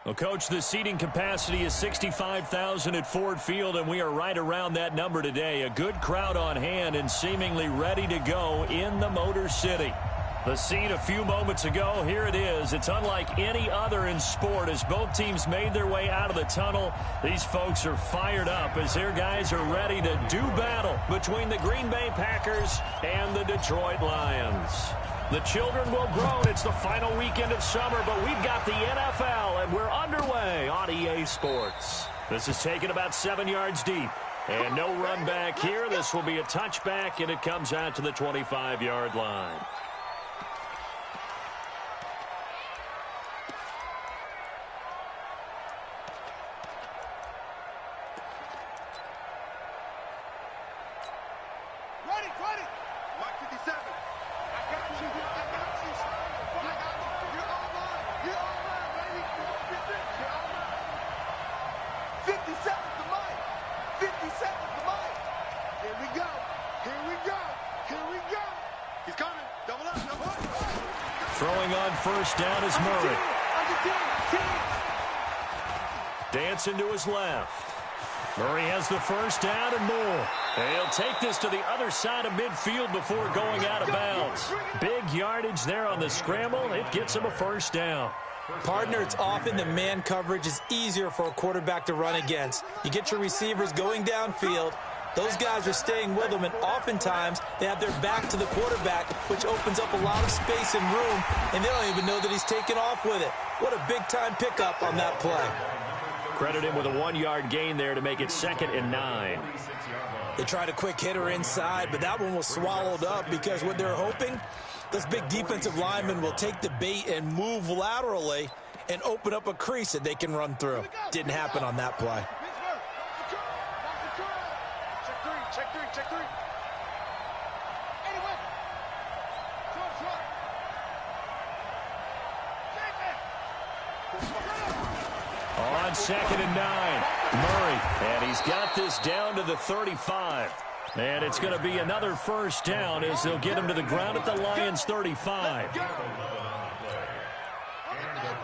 Well, Coach, the seating capacity is 65,000 at Ford Field, and we are right around that number today. A good crowd on hand and seemingly ready to go in the Motor City. The scene a few moments ago, here it is. It's unlike any other in sport as both teams made their way out of the tunnel. These folks are fired up as their guys are ready to do battle between the Green Bay Packers and the Detroit Lions. The children will grow. It's the final weekend of summer, but we've got the NFL, and we're underway on EA Sports. This is taken about 7 yards deep. And no run back here. This will be a touchback, and it comes out to the 25-yard line. Throwing on first down is Murray. Dancing to his left. Murray has the first down and more. He'll take this to the other side of midfield before going out of bounds. Big yardage there on the scramble. It gets him a first down. Partner, it's often the man coverage is easier for a quarterback to run against. You get your receivers going downfield. Those guys are staying with them, and oftentimes they have their back to the quarterback, which opens up a lot of space and room, and they don't even know that he's taken off with it. What a big-time pickup on that play. Credit him with a 1-yard gain there to make it 2nd and 9. They tried a quick hitter inside, but that one was swallowed up because what they're hoping, this big defensive lineman will take the bait and move laterally and open up a crease that they can run through. Didn't happen on that play. Check three. Anyway. On 2nd and 9, Murray, and he's got this down to the 35. And it's going to be another first down as they'll get him to the ground at the Lions' 35.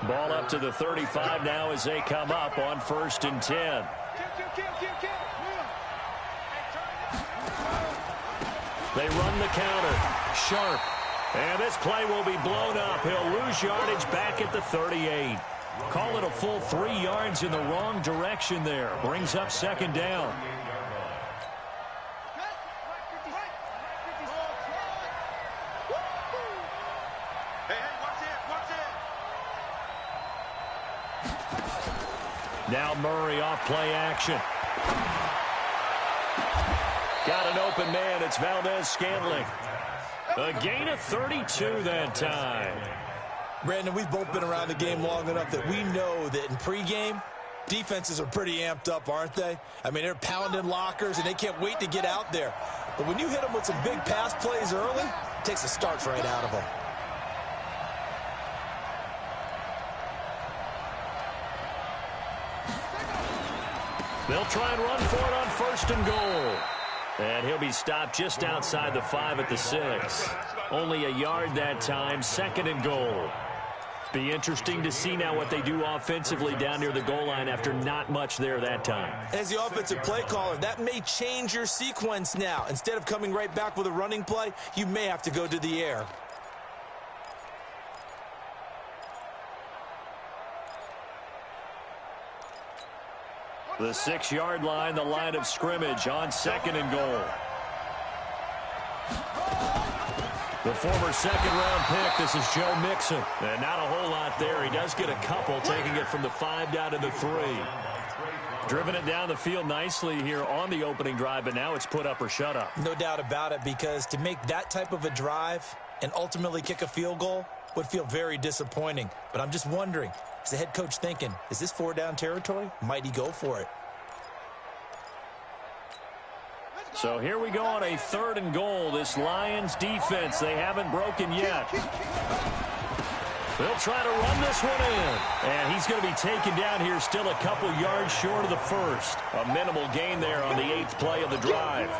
Ball up to the 35 now as they come up on 1st and 10. They run the counter. Sharp. And this play will be blown up. He'll lose yardage back at the 38. Call it a full 3 yards in the wrong direction there. Brings up 2nd down. Now Murray off play action. Got an open man. It's Valdez-Scantling. A gain of 32 that time. Brandon, we've both been around the game long enough that we know that in pregame, defenses are pretty amped up, aren't they? I mean, they're pounding lockers, and they can't wait to get out there. But when you hit them with some big pass plays early, it takes the starch right out of them. They'll try and run for it on 1st and goal. And he'll be stopped just outside the 5 at the 6. Only a yard that time, 2nd and goal. Be interesting to see now what they do offensively down near the goal line after not much there that time. As the offensive play caller, that may change your sequence now. Instead of coming right back with a running play, you may have to go to the air. The 6-yard line, the line of scrimmage on 2nd and goal. The former 2nd-round pick, this is Joe Mixon. And not a whole lot there. He does get a couple, taking it from the 5 down to the 3. Driven it down the field nicely here on the opening drive, but now it's put up or shut up. No doubt about it, because to make that type of a drive and ultimately kick a field goal would feel very disappointing. But I'm just wondering, is the head coach thinking, is this 4-down territory? Might he go for it? So here we go on a 3rd and goal. This Lions defense, they haven't broken yet. They'll try to run this one in. And he's going to be taken down here still a couple yards short of the 1st. A minimal gain there on the 8th play of the drive.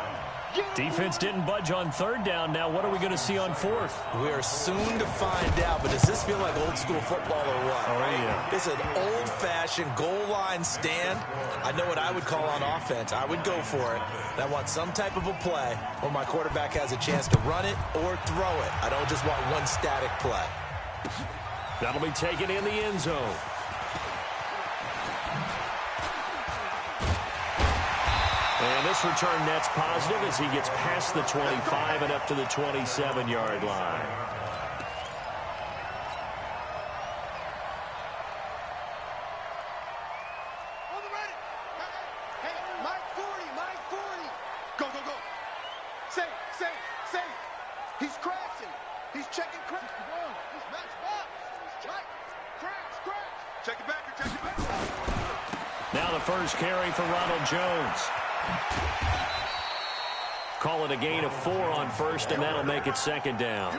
Defense didn't budge on third down. Now what are we going to see on fourth? We are soon to find out, but does this feel like old school football or what? Oh, yeah. This is an old-fashioned goal line stand. I know what I would call on offense. I would go for it. And I want some type of a play where my quarterback has a chance to run it or throw it. I don't just want one static play. That'll be taken in the end zone. And this return net's positive as he gets past the 25 and up to the 27-yard line. On the ready. Hey, Mike 40, Mike 40. Go, go, go. Safe. He's crashing. He's checking crash. He's match box. Right. Crash. Check it back. Now the first carry for Ronald Jones. Call it a gain of 4 on first, and that'll make it second down.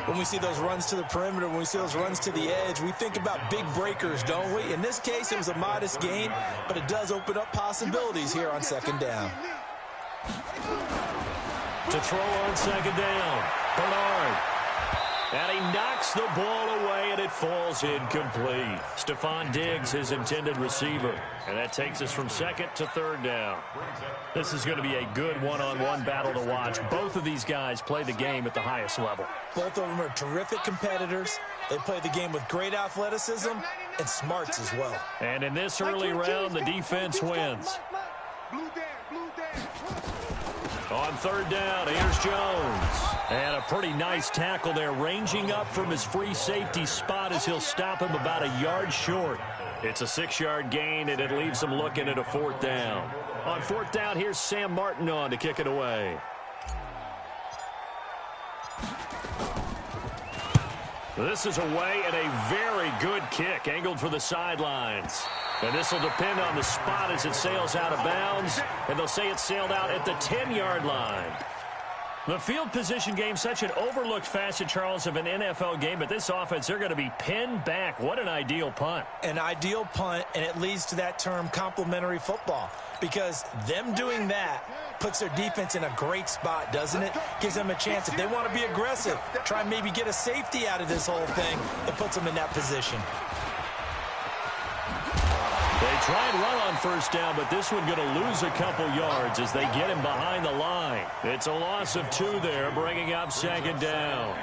When we see those runs to the perimeter, when we see those runs to the edge, we think about big breakers, don't we? In this case, it was a modest gain, but it does open up possibilities here on second down. To throw on second down, Bernard. And he knocks the ball away, and it falls incomplete. Stephon Diggs, his intended receiver. And that takes us from second to third down. This is going to be a good one-on-one battle to watch. Both of these guys play the game at the highest level. Both of them are terrific competitors. They play the game with great athleticism and smarts as well. And in this early round, the defense wins. Blue down. On third down, here's Jones. And a pretty nice tackle there, ranging up from his free safety spot as he'll stop him about a yard short. It's a 6-yard gain, and it leaves him looking at a fourth down. On fourth down, here's Sam Martin on to kick it away. This is away and a very good kick, angled for the sidelines. And this will depend on the spot as it sails out of bounds. And they'll say it sailed out at the 10-yard line. The field position game, such an overlooked facet, Charles, of an NFL game. But this offense, they're going to be pinned back. What an ideal punt. An ideal punt, and it leads to that term complementary football. Because them doing that puts their defense in a great spot, doesn't it? Gives them a chance. If they want to be aggressive, try and maybe get a safety out of this whole thing, it puts them in that position. They try and run on first down, but this one going to lose a couple yards as they get him behind the line. It's a loss of 2 there, bringing up second down.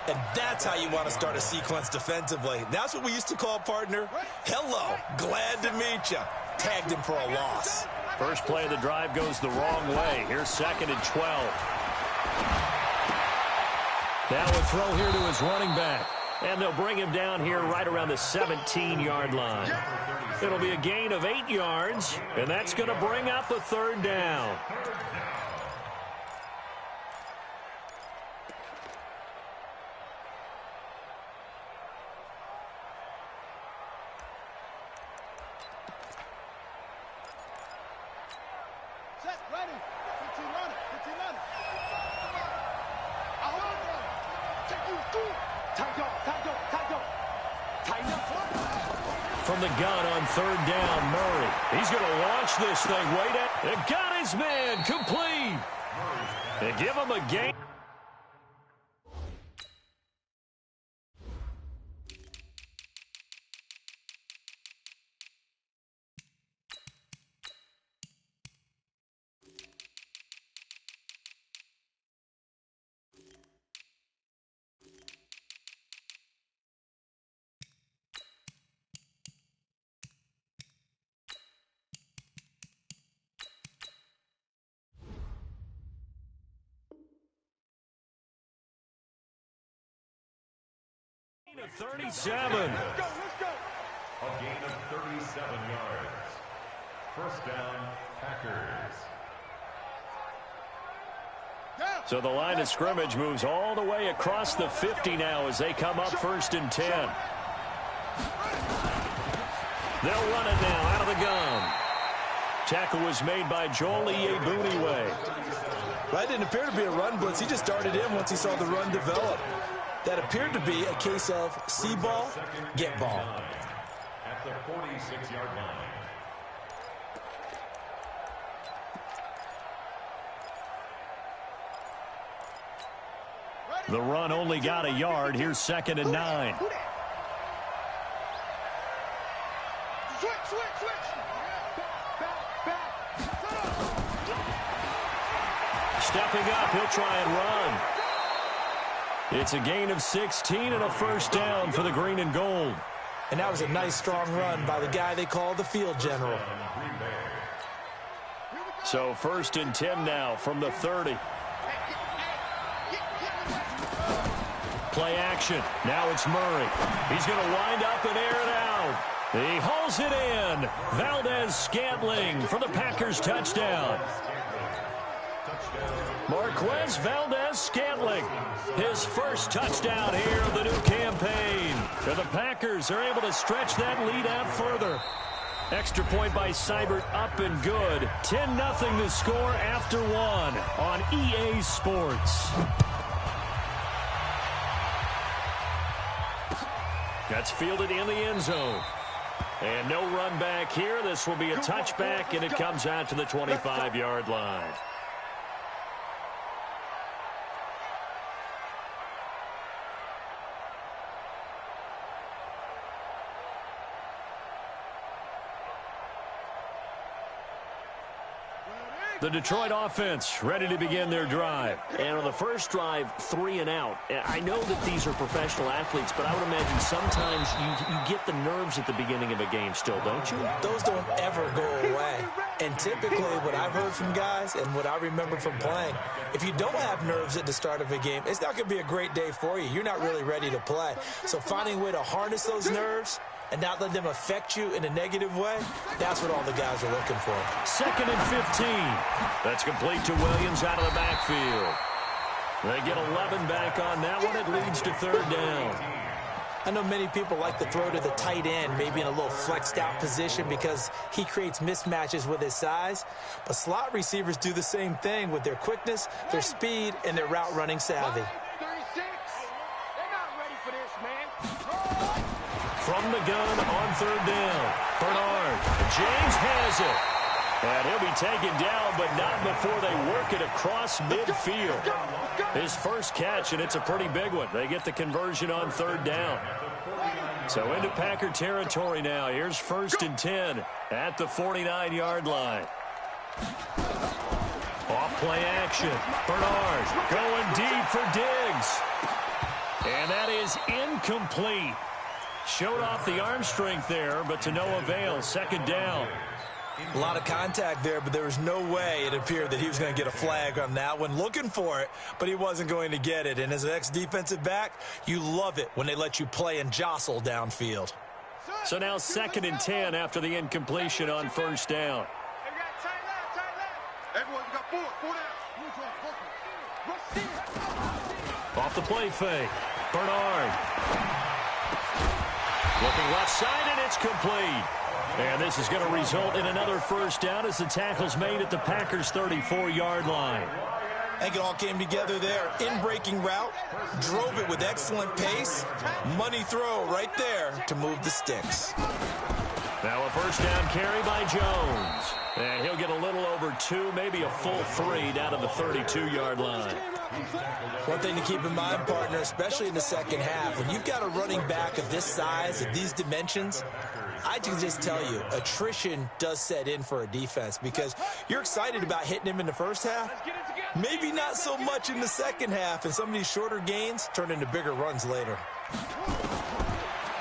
And that's how you want to start a sequence defensively. That's what we used to call, partner, hello, glad to meet you. Tagged him for a loss. First play of the drive goes the wrong way. Here's second and 12. Now a throw here to his running back. And they'll bring him down here right around the 17-yard line. It'll be a gain of 8 yards, and that's going to bring up a third down. Set, ready. 15 runner. Take you, go. Tight up. From the gun on third down, Murray. He's going to launch this thing way down. And got his man complete. They give him a gain. Of 37. Let's go. A gain of 37 yards. First down, Packers. So the line of scrimmage moves all the way across the 50 now as they come up first and 10. They'll run it now out of the gun. Tackle was made by Joel Iyiegbuniwe. That didn't appear to be a run blitz. He just darted in once he saw the run develop. That appeared to be a case of see ball, get ball. At the 46-yard line. The run only got a yard. Here's 2nd and 9. Switch. Stepping up, he'll try and run. It's a gain of 16 and a first down for the green and gold. And that was a nice, strong run by the guy they call the field general. So 1st and 10 now from the 30. Play action. Now it's Murray. He's going to wind up and air it out. He hauls it in. Valdez-Scantling for the Packers touchdown. Marquez Valdez-Scantling, his first touchdown here of the new campaign. And the Packers are able to stretch that lead out further. Extra point by Seibert, up and good. 10-0 the score after 1 on EA Sports. That's fielded in the end zone. And no run back here. This will be a touchback, and it comes out to the 25-yard line. The Detroit offense ready to begin their drive. And on the first drive, 3 and out. I know that these are professional athletes, but I would imagine sometimes you get the nerves at the beginning of a game still, don't you? Those don't ever go away. And typically what I've heard from guys and what I remember from playing, if you don't have nerves at the start of a game, it's not going to be a great day for you. You're not really ready to play. So finding a way to harness those nerves and not let them affect you in a negative way, that's what all the guys are looking for. 2nd and 15. That's complete to Williams out of the backfield. They get 11 back on that one. It leads to 3rd down. I know many people like to throw to the tight end, maybe in a little flexed out position because he creates mismatches with his size. But slot receivers do the same thing with their quickness, their speed, and their route running savvy. 36. They're not ready for this, man. From the gun on 3rd down. Bernard. James has it. And he'll be taken down, but not before they work it across midfield. His first catch, and it's a pretty big one. They get the conversion on 3rd down. So into Packer territory now. Here's 1st and 10 at the 49-yard line. Off play action. Bernard going deep for Diggs. And that is incomplete. Showed off the arm strength there, but to no avail. 2nd down. A lot of contact there, but there was no way it appeared that he was going to get a flag on that one. Looking for it, but he wasn't going to get it. And as an ex-defensive back, you love it when they let you play and jostle downfield. So now 2nd and 10 after the incompletion on 1st down. Everyone got 4 down. Off the play fake. Bernard. Looking left side, and it's complete. And this is going to result in another 1st down as the tackle's made at the Packers' 34-yard line. I think it all came together there. In-breaking route, drove it with excellent pace. Money throw right there to move the sticks. Now a 1st down carry by Jones. And he'll get a little over 2, maybe a full 3 down to the 32-yard line. One thing to keep in mind, partner, especially in the second half, when you've got a running back of this size, of these dimensions, I can just tell you, attrition does set in for a defense because you're excited about hitting him in the first half. Maybe not so much in the second half, and some of these shorter gains turn into bigger runs later.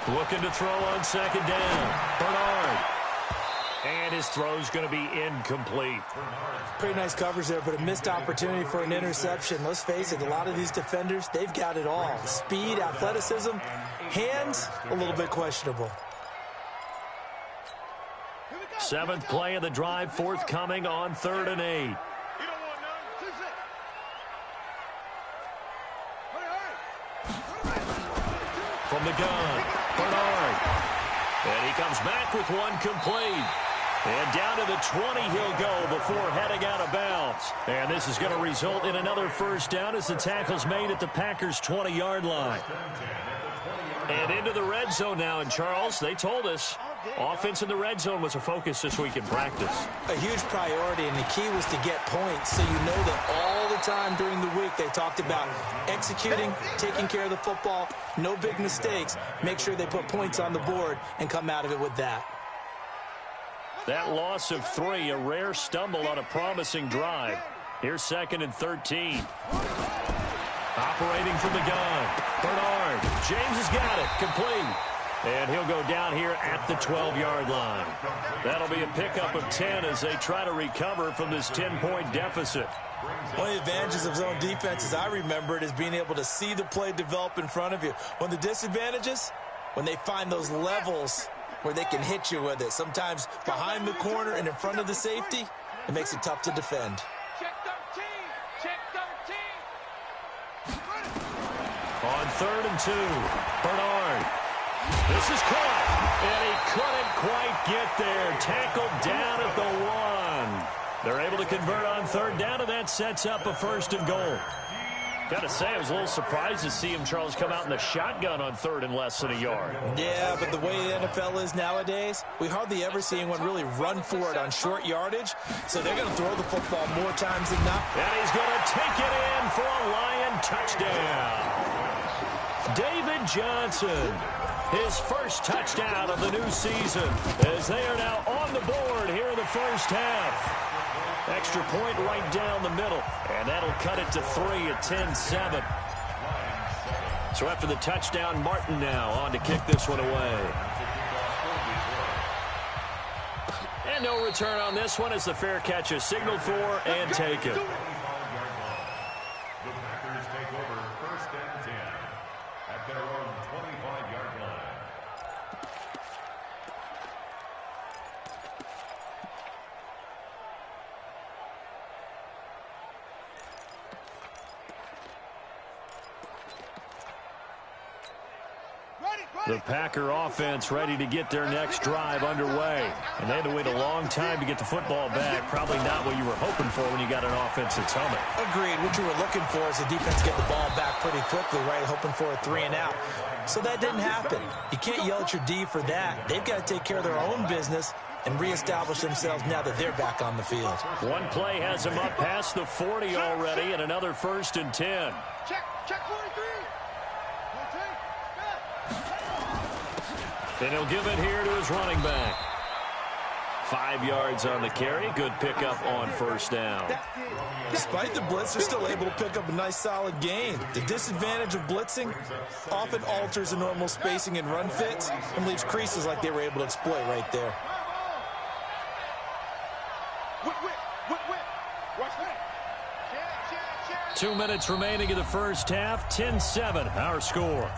Looking to throw on 2nd down. Bernard. And his throw's going to be incomplete. Pretty nice coverage there, but a missed opportunity for an interception. Let's face it, a lot of these defenders, they've got it all. Speed, athleticism, hands, a little bit questionable. 7th play of the drive, forthcoming on 3rd and 8. From the gun, Bernard. And he comes back with one complete. And down to the 20 he'll go before heading out of bounds. And this is going to result in another 1st down as the tackle's made at the Packers' 20-yard line. And into the red zone now. And, Charles, they told us offense in the red zone was a focus this week in practice. A huge priority, and the key was to get points so you know that all the time during the week they talked about executing, taking care of the football, no big mistakes, make sure they put points on the board and come out of it with that. That loss of 3, a rare stumble on a promising drive. Here's 2nd and 13. Operating from the gun. Bernard. James has got it. Complete. And he'll go down here at the 12-yard line. That'll be a pickup of 10 as they try to recover from this 10-point deficit. One of the advantages of zone defense, as I remember it, is being able to see the play develop in front of you. One of the disadvantages, when they find those levels where they can hit you with it. Sometimes behind the corner and in front of the safety, it makes it tough to defend. Check 13. Check 13. On 3rd and 2, Bernard. This is caught, and he couldn't quite get there. Tackled down at the 1. They're able to convert on 3rd down, and that sets up a 1st and goal. Got to say, I was a little surprised to see him, Charles, come out in the shotgun on 3rd and less than a yard. Yeah, but the way the NFL is nowadays, we hardly ever see anyone really run for it on short yardage, so they're going to throw the football more times than not. And he's going to take it in for a Lion touchdown. David Johnson, his first touchdown of the new season, as they are now on the board here in the first half. Extra point right down the middle, and that'll cut it to 3 at 10-7. So after the touchdown, Martin now on to kick this one away. And no return on this one as the fair catch is signaled for and taken. The Packers take over 1st and 10 at their own 25-yard line. The Packer offense ready to get their next drive underway. And they had to wait a long time to get the football back. Probably not what you were hoping for when you got an offense that's humming. Agreed. What you were looking for is the defense get the ball back pretty quickly, right? Hoping for a 3 and out. So that didn't happen. You can't yell at your D for that. They've got to take care of their own business and reestablish themselves now that they're back on the field. One play has them up past the 40 already, and another 1st and 10. Check 43. And he'll give it here to his running back. 5 yards on the carry. Good pickup on 1st down. Despite the blitz, they're still able to pick up a nice solid gain. The disadvantage of blitzing often alters the normal spacing and run fits and leaves creases like they were able to exploit right there. Watch that. 2 minutes remaining in the first half. 10-7, our score.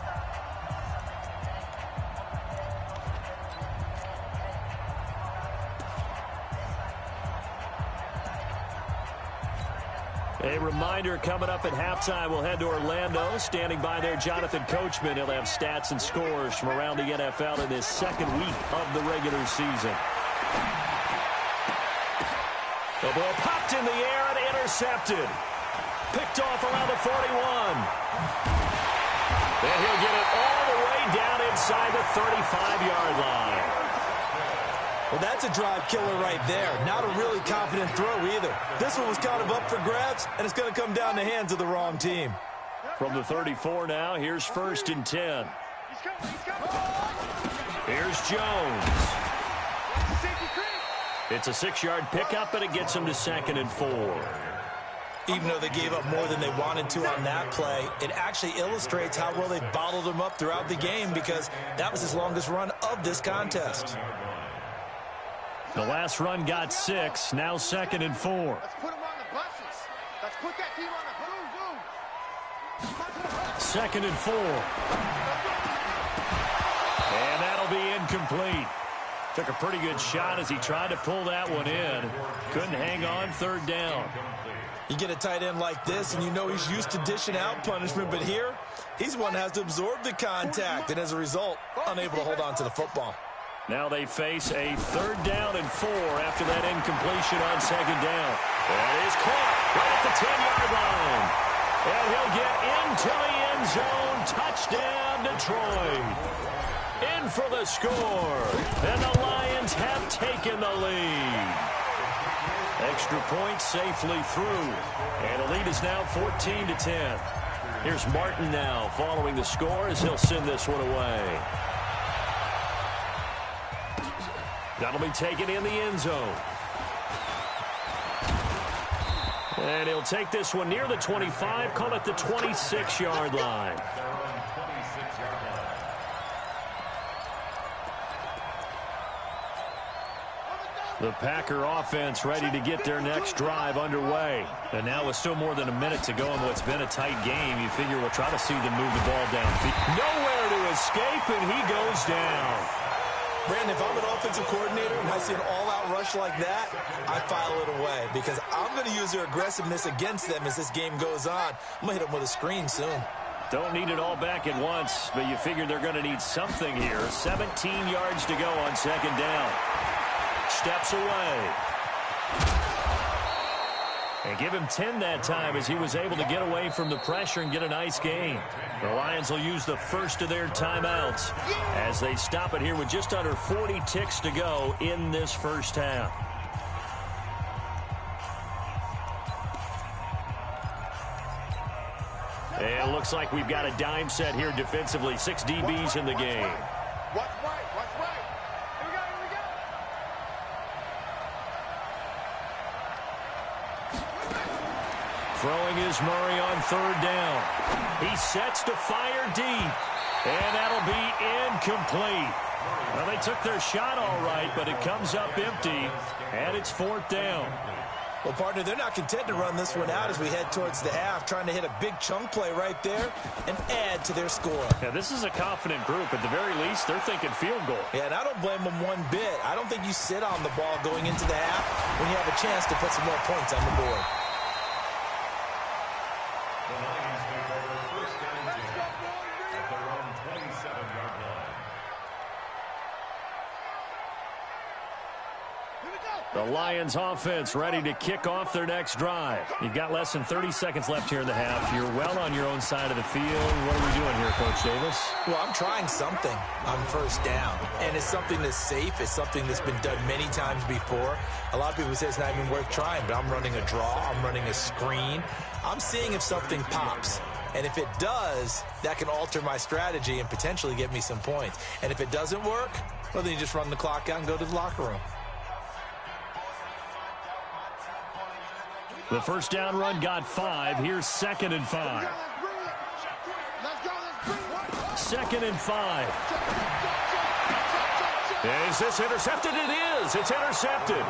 A reminder, coming up at halftime, we'll head to Orlando. Standing by there, Jonathan Coachman. He'll have stats and scores from around the NFL in this 2nd week of the regular season. The ball popped in the air and intercepted. Picked off around the 41. And he'll get it all the way down inside the 35-yard line. Well, that's a drive killer right there. Not a really confident throw either. This one was kind of up for grabs, and it's going to come down the hands of the wrong team. From the 34 now, here's 1st and 10. Here's Jones. It's a 6-yard pickup, but it gets him to 2nd and 4. Even though they gave up more than they wanted to on that play, it actually illustrates how well they bottled him up throughout the game because that was his longest run of this contest. The last run got 6, now 2nd and 4. Let's put him on the buses. Let's put that team on the 2nd and 4. And that'll be incomplete. Took a pretty good shot as he tried to pull that one in. Couldn't hang on 3rd down. You get a tight end like this, and you know he's used to dishing out punishment, but here, he's one that has to absorb the contact, and as a result, unable to hold on to the football. Now they face a 3rd down and 4 after that incompletion on 2nd down. That is caught right at the 10-yard line. And he'll get into the end zone. Touchdown, Detroit. In for the score. And the Lions have taken the lead. Extra point safely through. And the lead is now 14-10. Here's Martin now following the score as he'll send this one away. That'll be taken in the end zone. And he'll take this one near the 25, call it the 26-yard line. The Packer offense ready to get their next drive underway. And now with still more than a minute to go in what's been a tight game, you figure we'll try to see them move the ball downfield. Nowhere to escape, and he goes down. Brandon, if I'm an offensive coordinator and I see an all-out rush like that, I file it away because I'm going to use their aggressiveness against them as this game goes on. I'm going to hit them with a screen soon. Don't need it all back at once, but you figure they're going to need something here. 17 yards to go on second down. Steps away. And give him 10 that time as he was able to get away from the pressure and get a nice gain. The Lions will use the first of their timeouts as they stop it here with just under 40 ticks to go in this first half. And it looks like we've got a dime set here defensively. 6 DBs in the game. Watch right, watch right. Here we go, here we go. Throwing is Murray on third down. He sets to fire deep. And that'll be incomplete. Well, they took their shot all right, but it comes up empty. And it's fourth down. Well, partner, they're not content to run this one out as we head towards the half, trying to hit a big chunk play right there and add to their score. Yeah, this is a confident group. At the very least, they're thinking field goal. Yeah, and I don't blame them one bit. I don't think you sit on the ball going into the half when you have a chance to put some more points on the board. The Lions make over first down at their own 27-yard line. The Lions offense ready to kick off their next drive. You've got less than 30 seconds left here in the half. You're well on your own side of the field. What are we doing here, Coach Davis? Well, I'm trying something on first down, and it's something that's safe. It's something that's been done many times before. A lot of people say it's not even worth trying, but I'm running a draw. I'm running a screen. I'm seeing if something pops. And if it does, that can alter my strategy and potentially get me some points. And if it doesn't work, well, then you just run the clock out and go to the locker room. The first down run got 5. Here's 2nd and 5. Second and 5. Is this intercepted? It is. It's intercepted.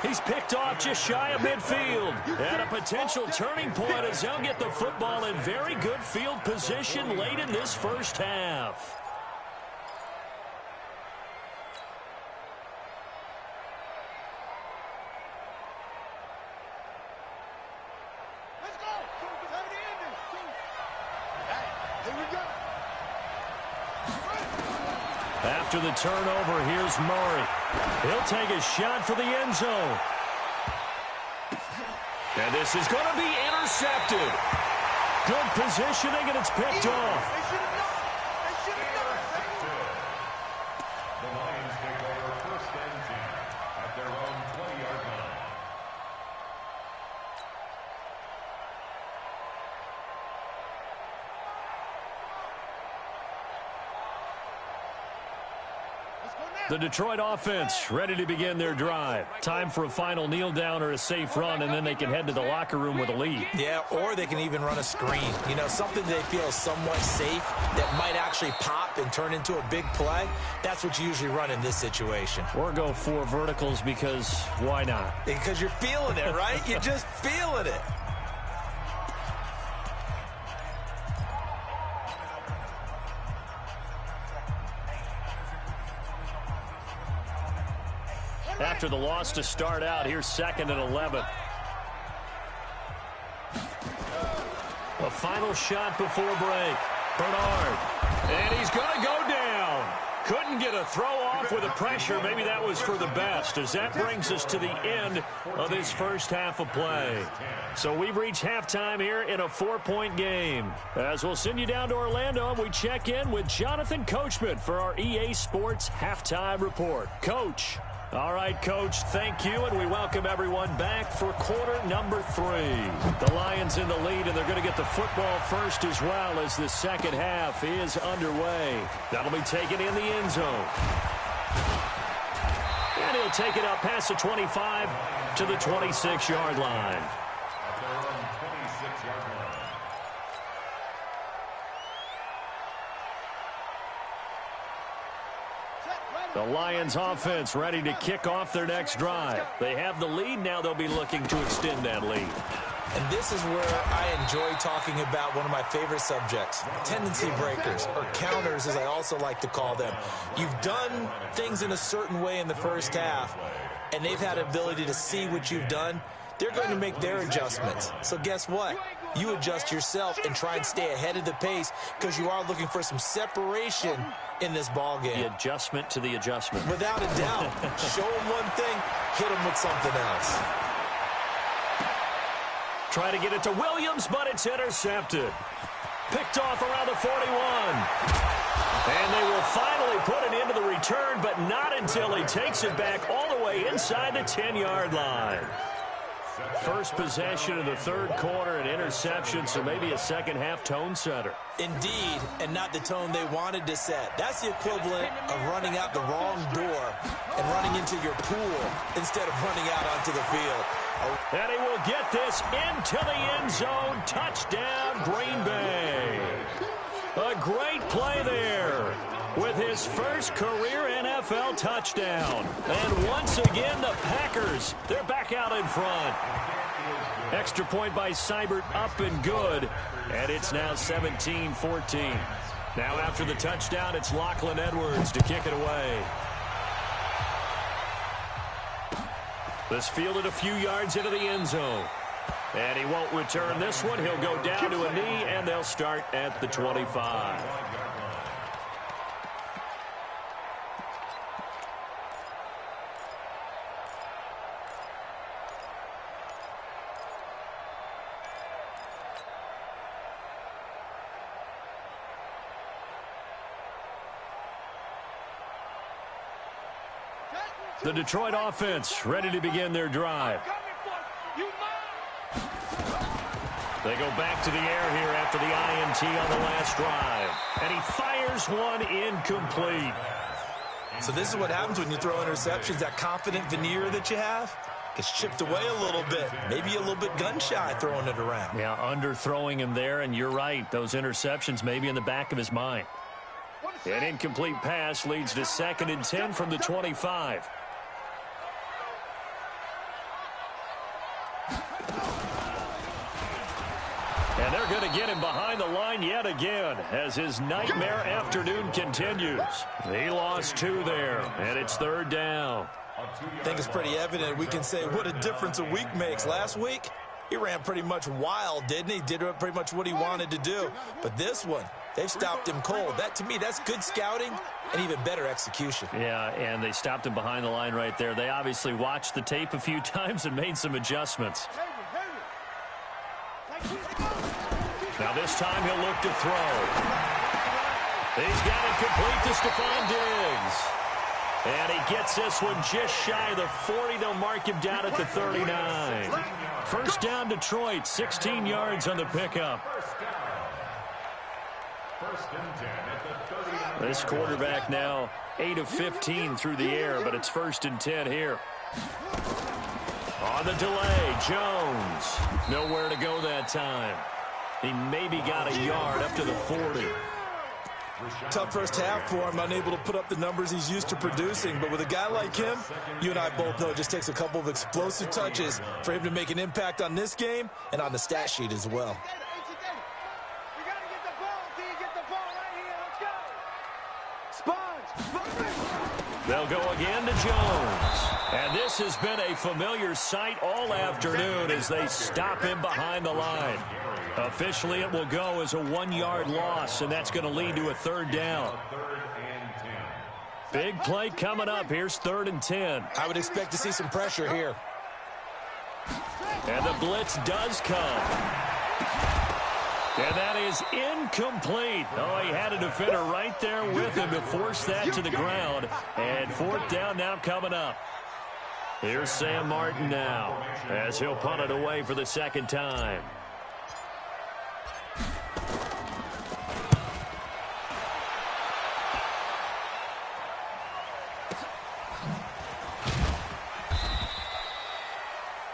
He's picked off just shy of midfield. And a potential turning point as they'll get the football in very good field position late in this first half. After the turnover, here's Murray. He'll take a shot for the end zone. And this is going to be intercepted. Good positioning, and it's picked off. The Lions take over first and 10 at their own 20-yard line. The Detroit offense ready to begin their drive. Time for a final kneel down or a safe run, and then they can head to the locker room with a lead. Yeah, or they can even run a screen. You know, something they feel is somewhat safe that might actually pop and turn into a big play. That's what you usually run in this situation. Or go 4 verticals because why not? Because you're feeling it, right? You're just feeling it. After the loss to start out, here's 2nd and 11. A final shot before break. Bernard. And he's going to go down. Couldn't get a throw off with the pressure. Maybe that was for the best, as that brings us to the end of this first half of play. So we've reached halftime here in a 4-point game. As we'll send you down to Orlando, and we check in with Jonathan Coachman for our EA Sports Halftime Report. Coach. All right, Coach, thank you, and we welcome everyone back for quarter number 3. The Lions in the lead, and they're going to get the football first as well as the second half is underway. That'll be taken in the end zone. And he'll take it up past the 25 to the 26-yard line. At their own 26-yard line. The Lions offense ready to kick off their next drive. They have the lead. Now they'll be looking to extend that lead. And this is where I enjoy talking about one of my favorite subjects, tendency breakers, or counters as I also like to call them. You've done things in a certain way in the first half, and they've had ability to see what you've done. They're going to make their adjustments. So guess what? You adjust yourself and try and stay ahead of the pace because you are looking for some separation in this ball game. The adjustment to the adjustment. Without a doubt. Show them one thing, hit them with something else. Try to get it to Williams, but it's intercepted. Picked off around the 41. And they will finally put it into the return, but not until he takes it back all the way inside the 10-yard line. First possession of the third quarter, an interception, so maybe a second-half tone setter. Indeed, and not the tone they wanted to set. That's the equivalent of running out the wrong door and running into your pool instead of running out onto the field. And he will get this into the end zone. Touchdown, Green Bay. A great play there with his first career NFL touchdown. And once again, the Packers, they're back out in front. Extra point by Seibert, up and good. And it's now 17-14. Now after the touchdown, it's Lachlan Edwards to kick it away. This fielded a few yards into the end zone. And he won't return this one. He'll go down to a knee, and they'll start at the 25. The Detroit offense ready to begin their drive. They go back to the air here after the INT on the last drive. And he fires one incomplete. So this is what happens when you throw interceptions. That confident veneer that you have gets chipped away a little bit. Maybe a little bit gun-shy throwing it around. Yeah, underthrowing him there, and you're right. Those interceptions may be in the back of his mind. An incomplete pass leads to 2nd and 10 from the 25. And they're going to get him behind the line yet again as his nightmare afternoon continues. He lost 2 there, and it's 3rd down. I think it's pretty evident. We can say what a difference a week makes. Last week, he ran pretty much wild, didn't he? Did pretty much what he wanted to do. But this one, they've stopped him cold. That, to me, that's good scouting and even better execution. Yeah, and they stopped him behind the line right there. They obviously watched the tape a few times and made some adjustments. Now this time he'll look to throw. He's got it complete to Stephon Diggs. And he gets this one just shy of the 40. They'll mark him down at the 39. First down Detroit, 16 yards on the pickup. This quarterback now 8 of 15 through the air, but it's 1st and 10 here. On the delay, Jones. Nowhere to go that time. He maybe got a yard up to the 40. Tough first half for him, unable to put up the numbers he's used to producing. But with a guy like him, you and I both know it just takes a couple of explosive touches for him to make an impact on this game and on the stat sheet as well. They'll go again to Jones. And this has been a familiar sight all afternoon as they stop him behind the line. Officially, it will go as a 1-yard loss, and that's going to lead to a 3rd down. Big play coming up. Here's 3rd and 10. I would expect to see some pressure here. And the blitz does come. And that is incomplete. Oh, he had a defender right there with him to force that to the ground. And 4th down now coming up. Here's Sam Martin now as he'll punt it away for the second time.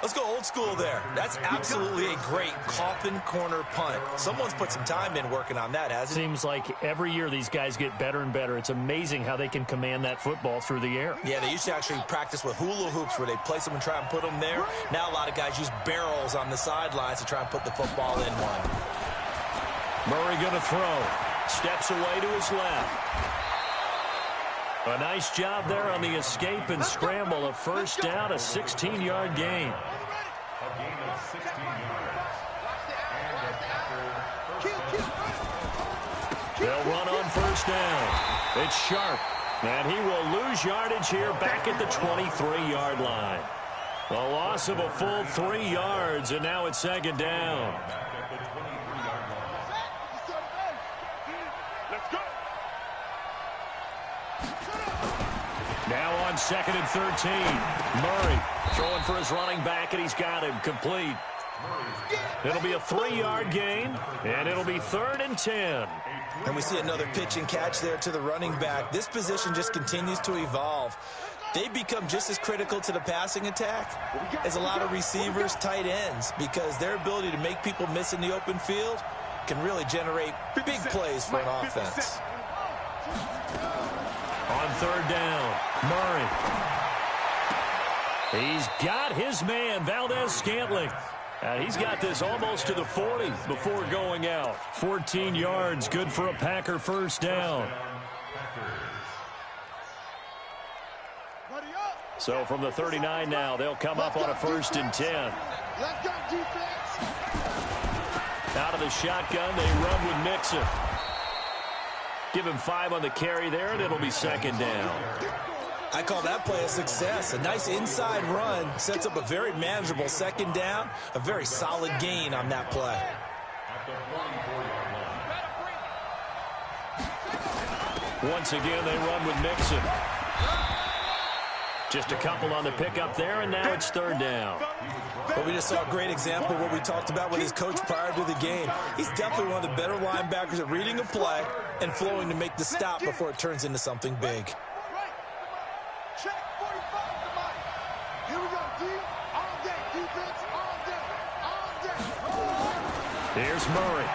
Let's go old school there. That's absolutely a great coffin corner punt. Someone's put some time in working on that, hasn't it? Seems like every year these guys get better and better. It's amazing how they can command that football through the air. Yeah, they used to actually practice with hula hoops where they place them and try and put them there. Now a lot of guys use barrels on the sidelines to try and put the football in one. Murray going to throw. Steps away to his left. A nice job there on the escape and scramble. A first down, a 16-yard gain. A gain of 16 yards. And a Packer first. They'll run on first down. It's Sharp. And he will lose yardage here back at the 23-yard line. A loss of a full 3 yards, and now it's second down. Back at the 23-yard line. Let's go. Now on second and 13. Murray throwing for his running back, and he's got him complete. It'll be a 3-yard gain, and it'll be 3rd and 10. And we see another pitch and catch there to the running back. This position just continues to evolve. They become just as critical to the passing attack as a lot of receivers, tight ends, because their ability to make people miss in the open field can really generate big plays for an offense. On third down, Murray. He's got his man, Valdez-Scantling. And he's got this almost to the 40 before going out. 14 yards, good for a Packer first down. So from the 39 now, they'll come up on a 1st and 10. Let's go, defense. Out of the shotgun, they run with Mixon. Give him 5 on the carry there, and it'll be second down. I call that play a success. A nice inside run sets up a very manageable second down. A very solid gain on that play. At the 44-yard line. Once again, they run with Mixon. Just a couple on the pickup there, and now it's third down. But we just saw a great example of what we talked about with his coach prior to the game. He's definitely one of the better linebackers at reading a play and flowing to make the stop before it turns into something big. Check 45 tonight. Here we go, D. All day, defense, all day. Here's Murray.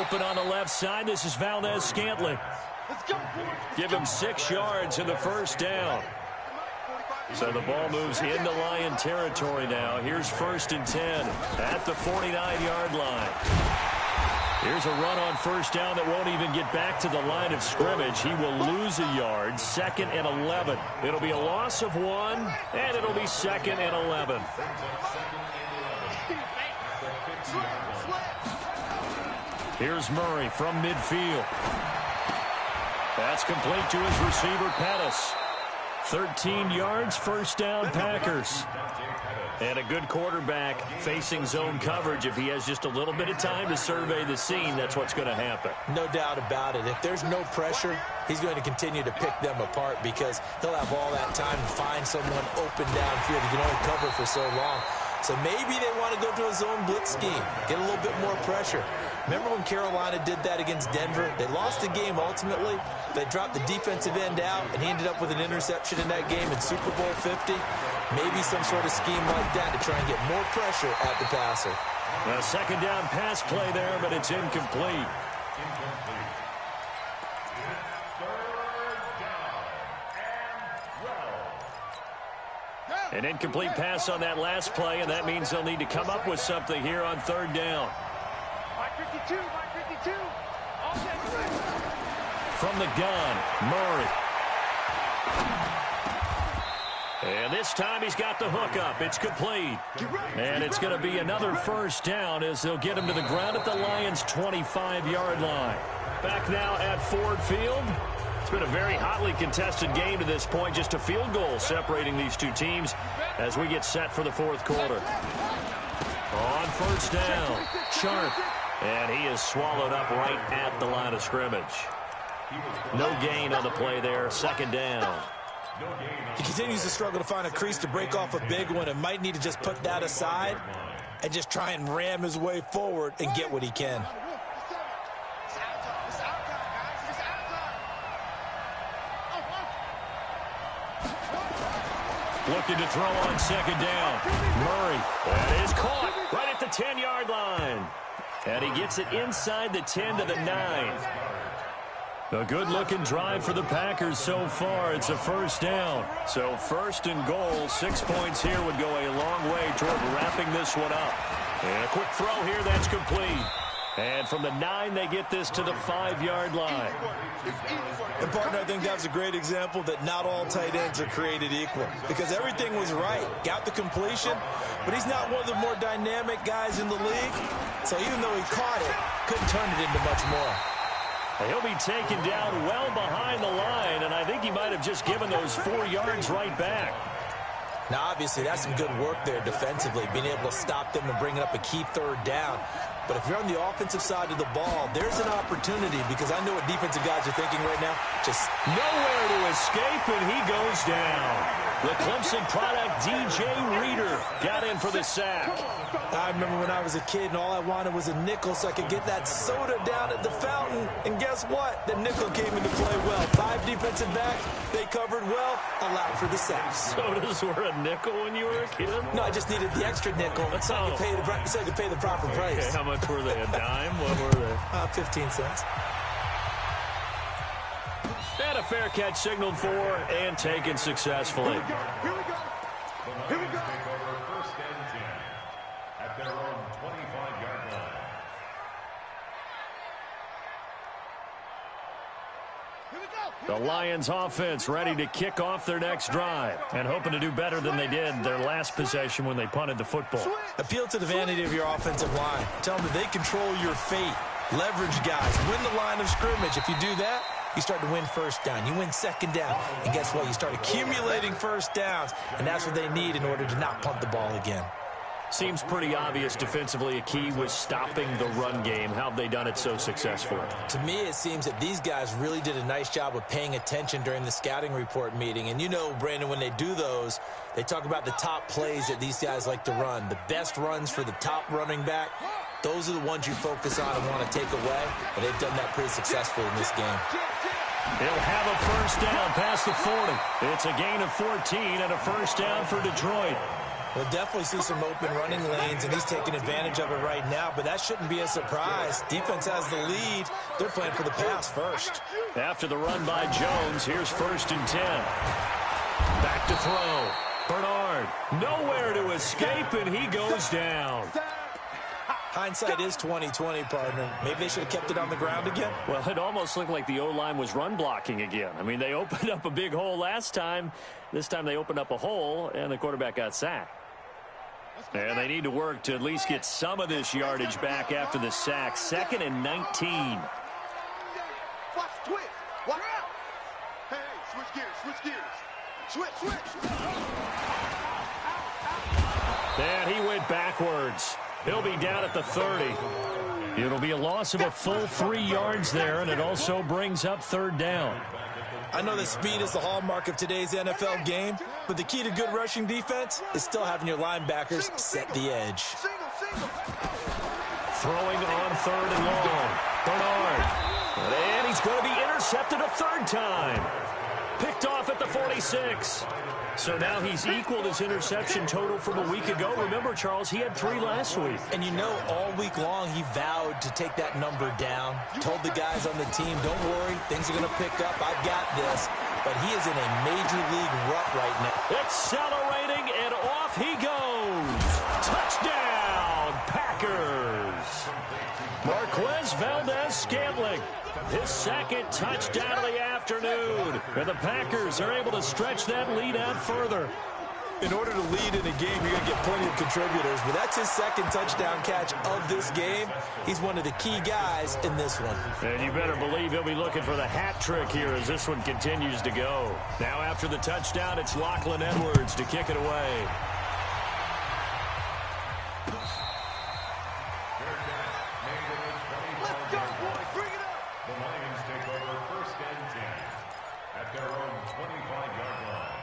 Open on the left side. This is Valdez-Scantling. Let's go, boys. Give him 6 yards in the first down. So the ball moves into Lion territory now. Here's 1st and 10 at the 49-yard line. Here's a run on first down that won't even get back to the line of scrimmage. He will lose a yard. 2nd and 11. It'll be a loss of 1, and it'll be 2nd and 11. Here's Murray from midfield. That's complete to his receiver, Pettis. 13 yards, first down, Packers. And a good quarterback facing zone coverage. If he has just a little bit of time to survey the scene, that's what's going to happen. No doubt about it. If there's no pressure, he's going to continue to pick them apart because he'll have all that time to find someone open downfield. He can only cover for so long. So maybe they want to go to a zone blitz scheme, get a little bit more pressure. Remember when Carolina did that against Denver? They lost the game ultimately. They dropped the defensive end out, and he ended up with an interception in that game in Super Bowl 50. Maybe some sort of scheme like that to try and get more pressure at the passer. A second down pass play there, but it's incomplete. An incomplete pass on that last play, and that means they'll need to come up with something here on third down. Mike 52, Mike 52. All day, From the gun, Murray. And this time he's got the hook up. It's complete. And it's going to be another first down as they'll get him to the ground at the Lions' 25-yard line. Back now at Ford Field. It's been a very hotly contested game to this point. Just a field goal separating these two teams as we get set for the fourth quarter. On first down, Sharp. And he is swallowed up right at the line of scrimmage. No gain on the play there, second down. He continues to struggle to find a crease to break off a big one and might need to just put that aside and just try and ram his way forward and get what he can. Looking to throw on second down. Murray. That is caught right at the 10-yard line. And he gets it inside the 10 to the 9. A good-looking drive for the Packers so far. It's a first down. So first and goal, 6 points here would go a long way toward wrapping this one up. And a quick throw here, that's complete. And from the 9, they get this to the 5-yard line. And, partner, I think that's a great example that not all tight ends are created equal. Because everything was right. Got the completion, but he's not one of the more dynamic guys in the league. So even though he caught it, couldn't turn it into much more. He'll be taken down well behind the line, and I think he might have just given those 4 yards right back. Now, obviously, that's some good work there defensively, being able to stop them and bringing up a key third down. But if you're on the offensive side of the ball, there's an opportunity, because I know what defensive guys are thinking right now. Just nowhere to escape, and he goes down. The Clemson product, DJ Reader, got in for the sack. I remember when I was a kid and all I wanted was a nickel so I could get that soda down at the fountain. And guess what? The nickel came into play well. 5 defensive backs, they covered well, allowed for the sacks. Sodas were a nickel when you were a kid? No, I just needed the extra nickel so I could pay the proper price. Okay, how much were they? A dime? What were they? 15 cents. And a fair catch signaled for and taken successfully. Here we go. Here we go. Take over first and 10 at their own 25-yard line. Here we go. The Lions offense ready to kick off their next drive and hoping to do better than they did their last possession when they punted the football. Appeal to the vanity of your offensive line. Tell them that they control your fate. Leverage guys. Win the line of scrimmage. If you do that, you start to win first down. You win second down. And guess what? You start accumulating first downs. And that's what they need in order to not punt the ball again. Seems pretty obvious defensively a key was stopping the run game. How have they done it so successfully? To me, it seems that these guys really did a nice job of paying attention during the scouting report meeting. And you know, Brandon, when they do those, they talk about the top plays that these guys like to run. The best runs for the top running back. Those are the ones you focus on and want to take away. And they've done that pretty successfully in this game. They'll have a first down past the 40. It's a gain of 14 and a first down for Detroit. We'll definitely see some open running lanes, and he's taking advantage of it right now, but that shouldn't be a surprise. Defense has the lead. They're playing for the pass first. After the run by Jones, here's first and 10. Back to throw. Bernard, nowhere to escape, and he goes down. Hindsight is 20/20, partner. Maybe they should have kept it on the ground again. Well, it almost looked like the O-line was run blocking again. I mean, they opened up a big hole last time. This time they opened up a hole, and the quarterback got sacked. And they need to work to at least get some of this yardage back after the sack. 2nd and 19. Watch the twist. Watch out. Hey, switch gears. Switch. And he went backwards. He'll be down at the 30. It'll be a loss of a full 3 yards there, and it also brings up third down. I know that speed is the hallmark of today's NFL game, but the key to good rushing defense is still having your linebackers set the edge. Throwing on 3rd and long. Bernard. And he's going to be intercepted a 3rd time. Picked off at the 46. So now he's equaled his interception total from a week ago. Remember, Charles, he had 3 last week. And you know, all week long he vowed to take that number down. Told the guys on the team, don't worry, things are going to pick up. I've got this. But he is in a major league rut right now. Accelerating, and off he goes. Touchdown, Packers. Marquez Valdez-Scantling. His 2nd touchdown of the afternoon. And the Packers are able to stretch that lead out further. In order to lead in a game, you're going to get plenty of contributors. But that's his 2nd touchdown catch of this game. He's one of the key guys in this one. And you better believe he'll be looking for the hat trick here as this one continues to go. Now after the touchdown, it's Lachlan Edwards to kick it away. The Lions take over first and 10 at their own 25-yard line.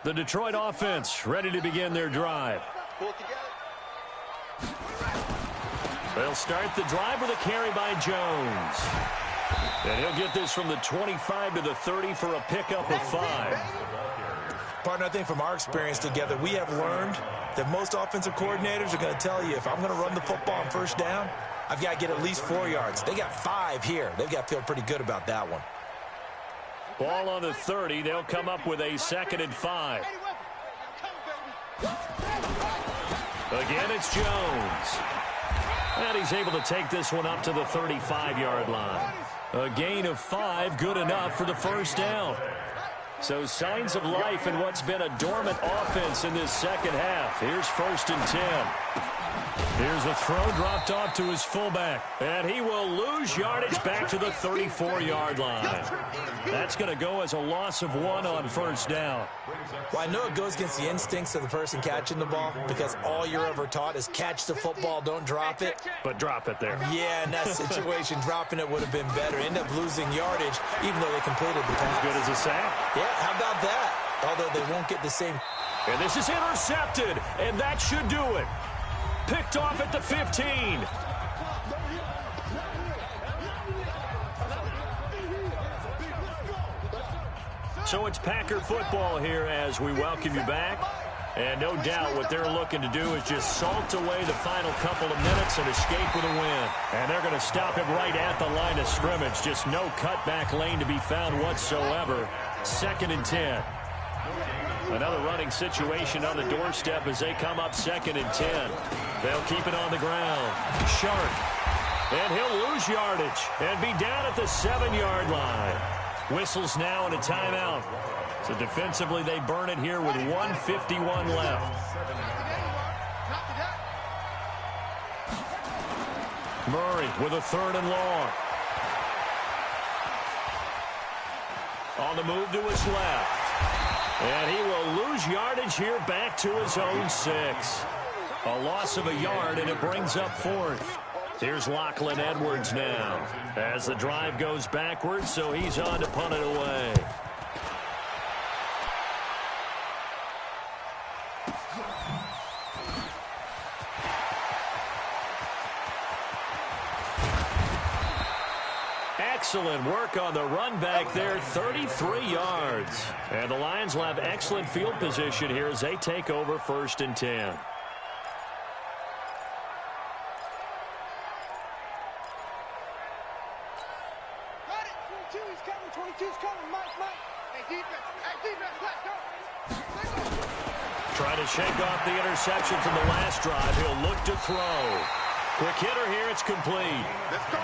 The Detroit offense ready to begin their drive. Pull together. They'll start the drive with a carry by Jones. And he'll get this from the 25 to the 30 for a pickup of 5. Partner, I think from our experience together, we have learned that most offensive coordinators are going to tell you, if I'm going to run the football on first down, I've got to get at least 4 yards. They got 5 here. They've got to feel pretty good about that one. Ball on the 30. They'll come up with a 2nd and 5. Again, it's Jones. And he's able to take this one up to the 35-yard line. A gain of 5, good enough for the first down. So signs of life in what's been a dormant offense in this second half. Here's 1st and 10. Here's a throw dropped off to his fullback. And he will lose yardage back to the 34-yard line. That's going to go as a loss of 1 on first down. Well, I know it goes against the instincts of the person catching the ball because all you're ever taught is catch the football, don't drop it. But drop it there. Yeah, in that situation, dropping it would have been better. End up losing yardage even though they completed the pass. As good as a sack. Yeah, how about that? Although they won't get the same. And this is intercepted, and that should do it. Picked off at the 15. So it's Packer football here as we welcome you back. And no doubt what they're looking to do is just salt away the final couple of minutes and escape with a win. And they're going to stop it right at the line of scrimmage. Just no cutback lane to be found whatsoever. 2nd and 10. Another running situation on the doorstep as they come up 2nd and 10. They'll keep it on the ground. Sharp. And he'll lose yardage and be down at the 7-yard line. Whistles now and a timeout. So defensively they burn it here with 1:51 left. Murray with a 3rd and long. On the move to his left. And he will lose yardage here back to his own 6. A loss of a yard, and it brings up 4th. Here's Lachlan Edwards now as the drive goes backwards, so he's on to punt it away. Excellent work on the run back there, 33 yards. And the Lions will have excellent field position here as they take over 1st and 10. Trying to shake off the interception from the last drive. He'll look to throw. Quick hitter here, it's complete.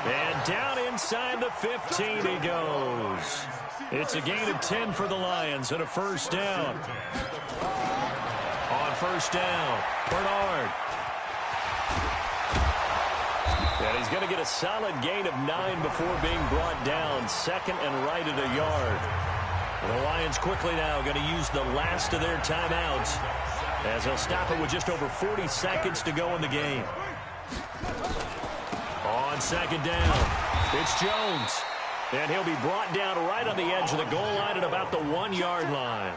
And down inside the 15 he goes. It's a gain of 10 for the Lions and a first down. On first down, Bernard. And he's going to get a solid gain of 9 before being brought down. 2nd and right at a yard. The Lions quickly now going to use the last of their timeouts as they'll stop it with just over 40 seconds to go in the game. On 2nd down, it's Jones. And he'll be brought down right on the edge of the goal line at about the 1-yard line.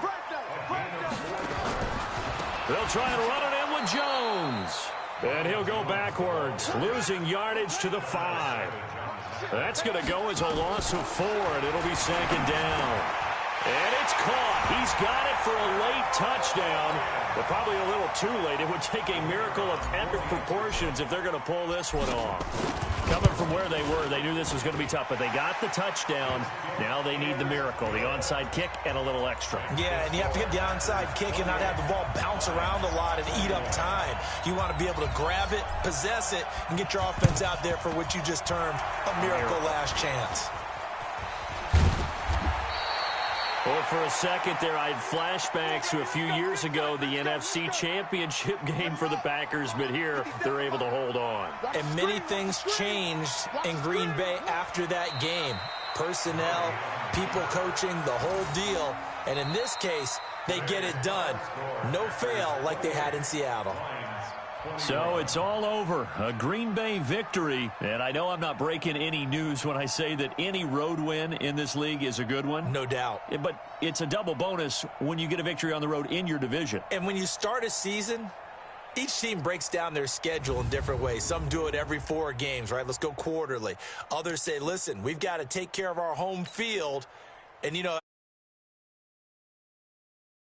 They'll try and run it in with Jones. And he'll go backwards, losing yardage to the 5. That's going to go as a loss of 4, and it'll be 2nd down. And it's caught. He's got it for a late touchdown, but probably a little too late. It would take a miracle of epic proportions if they're going to pull this one off. Coming from where they were, they knew this was going to be tough, but they got the touchdown. Now they need the miracle, the onside kick and a little extra. Yeah, and you have to get the onside kick and not have the ball bounce around a lot and eat up time. You want to be able to grab it, possess it, and get your offense out there for what you just termed a miracle last chance. Well, for a second there, I had flashbacks to a few years ago, the NFC Championship game for the Packers, but here they're able to hold on. And many things changed in Green Bay after that game. Personnel, people coaching, the whole deal. And in this case, they get it done. No fail like they had in Seattle. So it's all over. A Green Bay victory. And I know I'm not breaking any news when I say that any road win in this league is a good one. No doubt. But it's a double bonus when you get a victory on the road in your division. And when you start a season, each team breaks down their schedule in different ways. Some do it every 4 games, right? Let's go quarterly. Others say, listen, we've got to take care of our home field. And, you know,